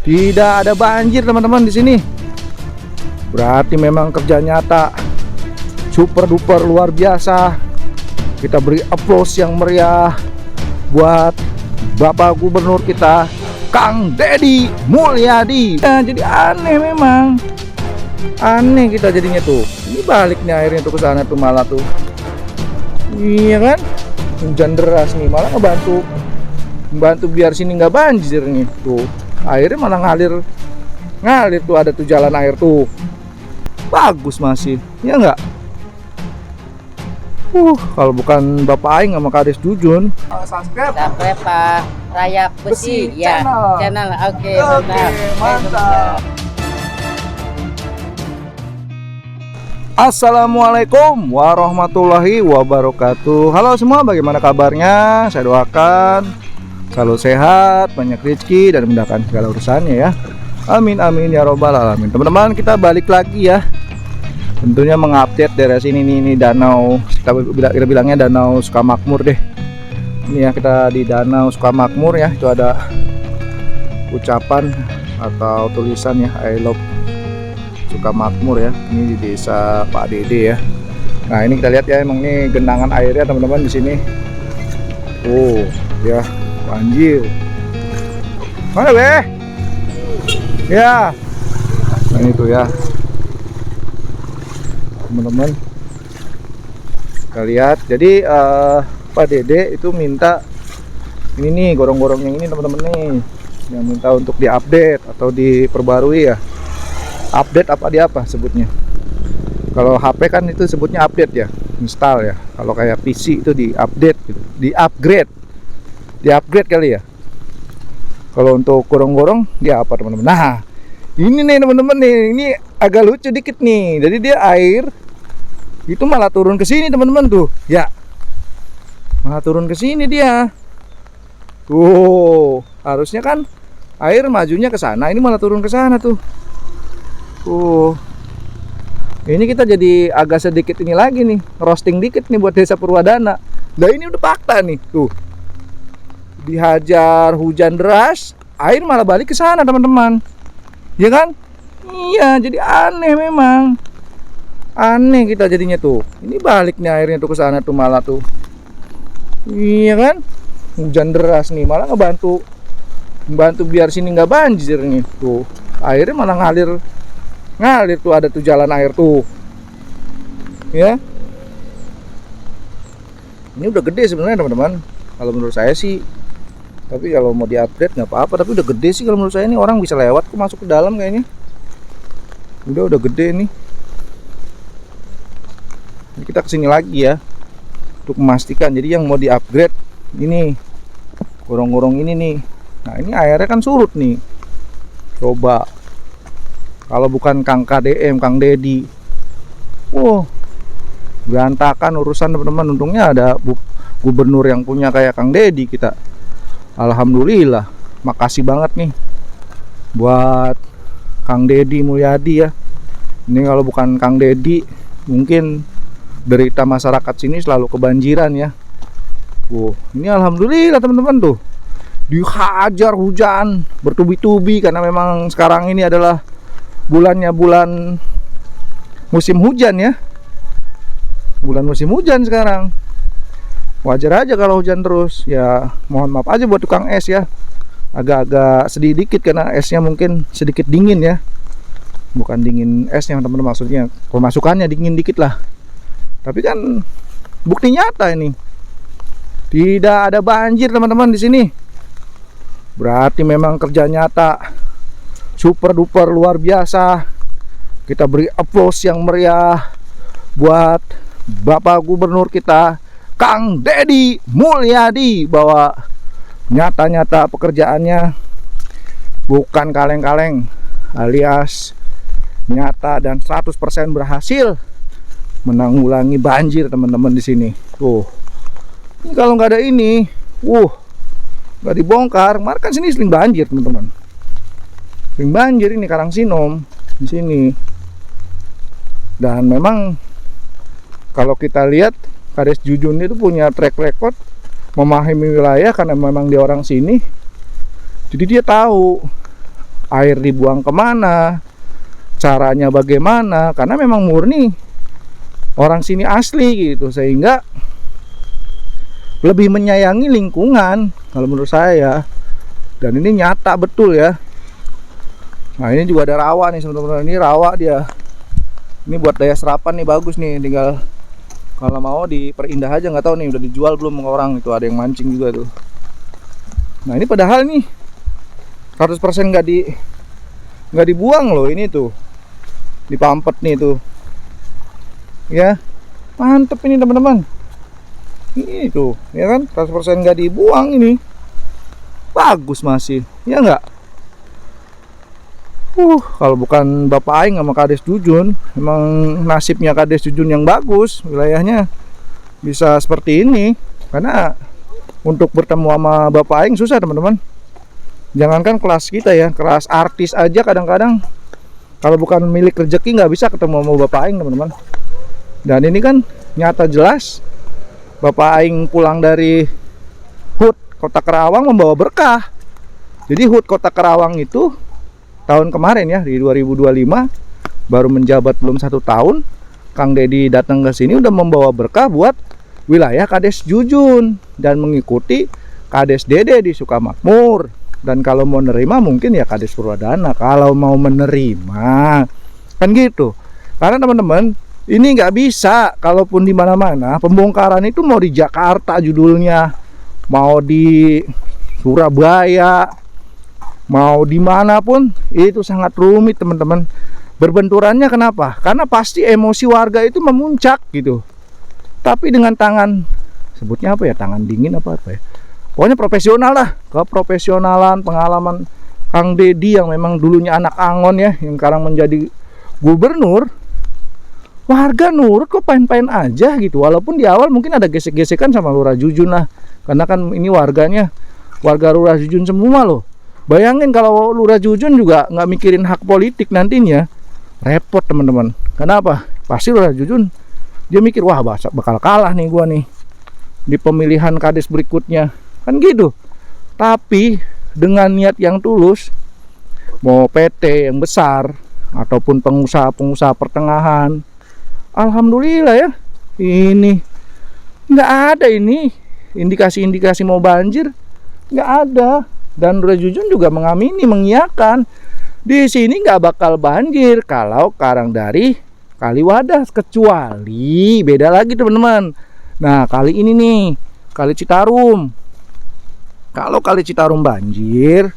Tidak ada banjir teman-teman di sini. Berarti memang kerja nyata super duper luar biasa. Kita beri applause yang meriah buat Bapak Gubernur kita, Kang Deddy Mulyadi. Nah, jadi aneh memang. Aneh kita jadinya tuh. Ini balik nih airnya tuh ke sana tuh malah tuh. Iya kan? Hujan deras nih malah membantu biar sini nggak banjir nih tuh. Airnya malah ngalir tuh, ada tuh jalan air tuh. Bagus masih, ya enggak? Kalau bukan Bapak Aing sama Kades Jujun. Subscribe Pak Raya Besi ya. Channel. Oke, mantap. Assalamualaikum warahmatullahi wabarakatuh. Halo semua, bagaimana kabarnya? Saya doakan selalu sehat, banyak rezeki dan memudahkan segala urusannya ya. Amin amin ya robbal alamin. Teman-teman, kita balik lagi ya. Tentunya mengupdate daerah sini nih, ini danau, kita bilangnya Danau Sukamakmur deh. Ini ya, kita di Danau Sukamakmur ya. Itu ada ucapan atau tulisan ya, I love Sukamakmur ya. Ini di desa Pak Dede ya. Nah, ini kita lihat ya, emang ini genangan airnya teman-teman di sini. Ya, banjir. Mana be? Ya. Nah, itu ya. Teman-teman, kita lihat. Jadi Pak Dede itu minta ini nih, gorong-gorong yang ini teman-teman nih, yang minta untuk diupdate atau diperbarui ya. Update apa sebutnya? Kalau HP kan itu sebutnya update ya, install ya. Kalau kayak PC itu diupdate gitu, diupgrade kali ya. Kalau untuk gorong-gorong dia apa teman-teman? Nah, ini nih teman-teman nih, ini agak lucu dikit nih. Jadi dia air itu malah turun ke sini teman-teman tuh. Ya. Malah turun ke sini dia. Harusnya kan air majunya ke sana, ini malah turun ke sana tuh. Ini kita jadi agak sedikit ini lagi nih, roasting dikit nih buat Desa Purwadana. Nah, ini udah fakta nih tuh. Dihajar hujan deras, air malah balik ke sana teman-teman. Ya kan? Iya, jadi aneh memang. Aneh kita jadinya tuh. Ini balik nih airnya tuh ke sana tuh malah tuh. Iya kan? Hujan deras nih malah membantu biar sini nggak banjir nih tuh. Airnya malah ngalir tuh, ada tuh jalan air tuh. Ya. Ini udah gede sebenarnya teman-teman. Kalau menurut saya sih. Tapi kalau mau diupdate nggak apa-apa, tapi udah gede sih kalau menurut saya. Ini orang bisa lewat kok masuk ke dalam kayaknya. Udah gede nih. Ini kita kesini lagi ya untuk memastikan. Jadi yang mau di-upgrade ini gorong-gorong ini nih. Nah, ini airnya kan surut nih. Coba kalau bukan Kang KDM, Kang Deddy, berantakan urusan teman-teman. Untungnya ada gubernur yang punya kayak Kang Deddy kita. Alhamdulillah, makasih banget nih buat Kang Deddy Mulyadi ya. Ini kalau bukan Kang Deddy, mungkin derita masyarakat sini selalu kebanjiran ya. Ini alhamdulillah teman-teman tuh. Dihajar hujan bertubi-tubi karena memang sekarang ini adalah bulan musim hujan ya. Bulan musim hujan sekarang. Wajar aja kalau hujan terus. Ya, mohon maaf aja buat tukang es ya. Agak-agak sedih dikit karena esnya mungkin sedikit dingin ya. Bukan dingin esnya teman-teman, maksudnya pemasukannya dingin dikit lah. Tapi kan bukti nyata ini. Tidak ada banjir teman-teman di sini. Berarti memang kerja nyata super duper luar biasa. Kita beri applause yang meriah buat Bapak Gubernur kita, Kang Deddy Mulyadi, bahwa nyata-nyata pekerjaannya bukan kaleng-kaleng, alias nyata dan 100% berhasil menanggulangi banjir teman-teman di sini. Ini kalau nggak ada ini, nggak dibongkar, kemarin kan sini sering banjir teman-teman. Sering banjir ini Karangsinom di sini. Dan memang kalau kita lihat Kades Jujun itu punya track record memahami wilayah karena memang dia orang sini. Jadi dia tahu air dibuang kemana, caranya bagaimana, karena memang murni orang sini asli gitu, sehingga lebih menyayangi lingkungan kalau menurut saya. Dan ini nyata betul ya. Nah ini juga ada rawa nih teman-teman, ini rawa dia. Ini buat daya serapan nih, bagus nih, tinggal kalau mau diperindah aja. Nggak tahu nih udah dijual belum ke orang, itu ada yang mancing juga tuh. Nah ini padahal nih 100% nggak dibuang loh ini tuh, dipampet nih tuh ya, mantep ini teman-teman. Ini tuh ya kan 100% nggak dibuang, ini bagus masih ya nggak. Kalau bukan Bapak Aing sama Kades Jujun, emang nasibnya Kades Jujun yang bagus, wilayahnya bisa seperti ini. Karena untuk bertemu sama Bapak Aing susah teman-teman. Jangankan kelas kita ya, kelas artis aja kadang-kadang kalau bukan milik rezeki nggak bisa ketemu sama Bapak Aing teman-teman. Dan ini kan nyata jelas Bapak Aing pulang dari HUT Kota Karawang membawa berkah. Jadi HUT Kota Karawang itu tahun kemarin ya, di 2025, baru menjabat belum 1 tahun, Kang Dedi datang ke sini udah membawa berkah buat wilayah Kades Jujun dan mengikuti Kades Dede di Sukamakmur. Dan kalau mau nerima mungkin ya Kades Purwadana kalau mau menerima, kan gitu. Karena teman-teman ini nggak bisa, kalaupun di mana-mana pembongkaran itu, mau di Jakarta judulnya, mau di Surabaya, mau dimanapun itu sangat rumit teman-teman. Berbenturannya kenapa? Karena pasti emosi warga itu memuncak gitu. Tapi dengan tangan, sebutnya apa ya, tangan dingin apa ya, pokoknya profesional lah, keprofesionalan, pengalaman Kang Dedi yang memang dulunya anak Angon ya, yang sekarang menjadi gubernur, warga nurut kok, pain-pain aja gitu. Walaupun di awal mungkin ada gesek-gesekan sama Lurah Jujun lah, karena kan ini warganya warga Lurah Jujun semua loh. Bayangin kalau Lurah Jujun juga nggak mikirin hak politik nantinya, repot teman-teman. Kenapa? Pasti Lurah Jujun dia mikir, wah bakal kalah nih gua nih di pemilihan Kades berikutnya, kan gitu. Tapi dengan niat yang tulus, mau PT yang besar ataupun pengusaha-pengusaha pertengahan, alhamdulillah ya, ini nggak ada ini indikasi-indikasi mau banjir, nggak ada. Dan Lurah Jujun juga mengamini, mengiyakan di sini nggak bakal banjir kalau Karang dari Kaliwadas, kecuali beda lagi teman-teman. Nah kali ini nih, Kali Citarum. Kalau Kali Citarum banjir,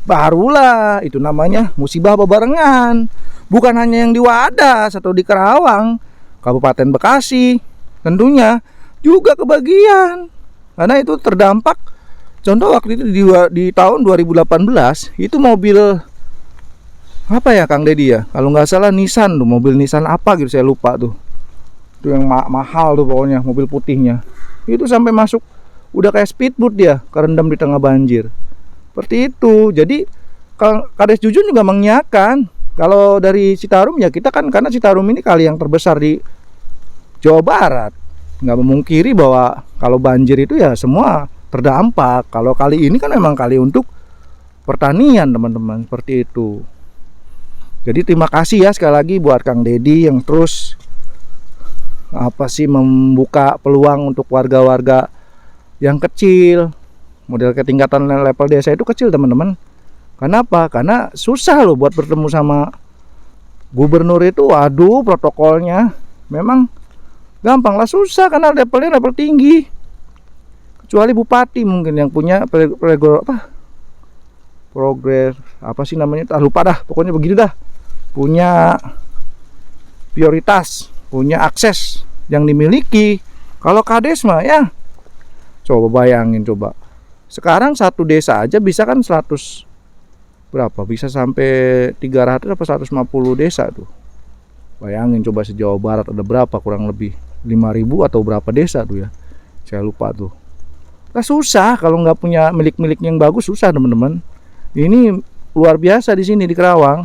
barulah itu namanya musibah bebarengan. Bukan hanya yang di Wadas atau di Karawang, Kabupaten Bekasi tentunya juga kebagian, karena itu terdampak. Contoh waktu itu di tahun 2018 itu mobil apa ya Kang Dedi ya, kalau nggak salah Nissan tuh, mobil Nissan apa gitu saya lupa tuh. Itu yang mahal tuh pokoknya, mobil putihnya. Itu sampai masuk udah kayak speedboat dia, kerendam di tengah banjir. Seperti itu. Jadi Kades Jujun juga mengiyakan. Kalau dari Citarum ya kita kan, karena Citarum ini kali yang terbesar di Jawa Barat, nggak memungkiri bahwa kalau banjir itu ya semua terdampak. Kalau kali ini kan memang kali untuk pertanian teman-teman, seperti itu. Jadi terima kasih ya sekali lagi buat Kang Dedi yang terus membuka peluang untuk warga-warga yang kecil. Model ketingkatan level desa itu kecil teman-teman. Kenapa? Karena susah loh buat bertemu sama gubernur itu. Waduh, protokolnya memang gampang lah, susah karena levelnya level tinggi. Kecuali bupati mungkin yang punya progres apa sih namanya, lupa dah, pokoknya begini dah, punya prioritas, punya akses yang dimiliki. Kalau Kades mah ya, coba bayangin, coba sekarang satu desa aja bisa kan 100 berapa, bisa sampai 300 apa 150 desa tuh. Bayangin coba se-Jawa Barat ada berapa, kurang lebih 5.000 atau berapa desa tuh ya, saya lupa tuh. Nah, susah kalau nggak punya milik-milik yang bagus, susah teman-teman. Ini luar biasa di sini di Karawang.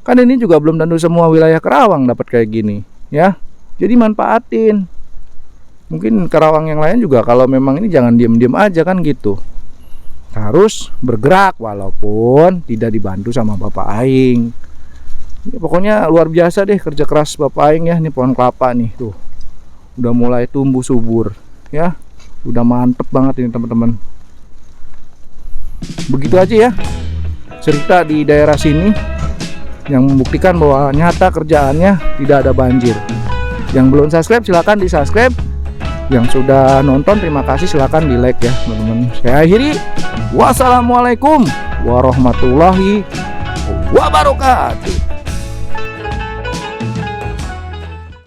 Kan ini juga belum tentu semua wilayah Karawang dapat kayak gini, ya. Jadi manfaatin. Mungkin Karawang yang lain juga kalau memang ini jangan diam-diam aja kan gitu. harus bergerak walaupun tidak dibantu sama Bapak Aing. Ya, pokoknya luar biasa deh kerja keras Bapak Aing ya. Ini pohon kelapa nih tuh udah mulai tumbuh subur ya, udah mantep banget ini teman-teman. Begitu aja ya cerita di daerah sini yang membuktikan bahwa nyata kerjaannya tidak ada banjir. Yang belum subscribe silahkan di subscribe, yang sudah nonton terima kasih, silahkan di like ya teman-teman. Saya akhiri, wassalamualaikum warahmatullahi wabarakatuh.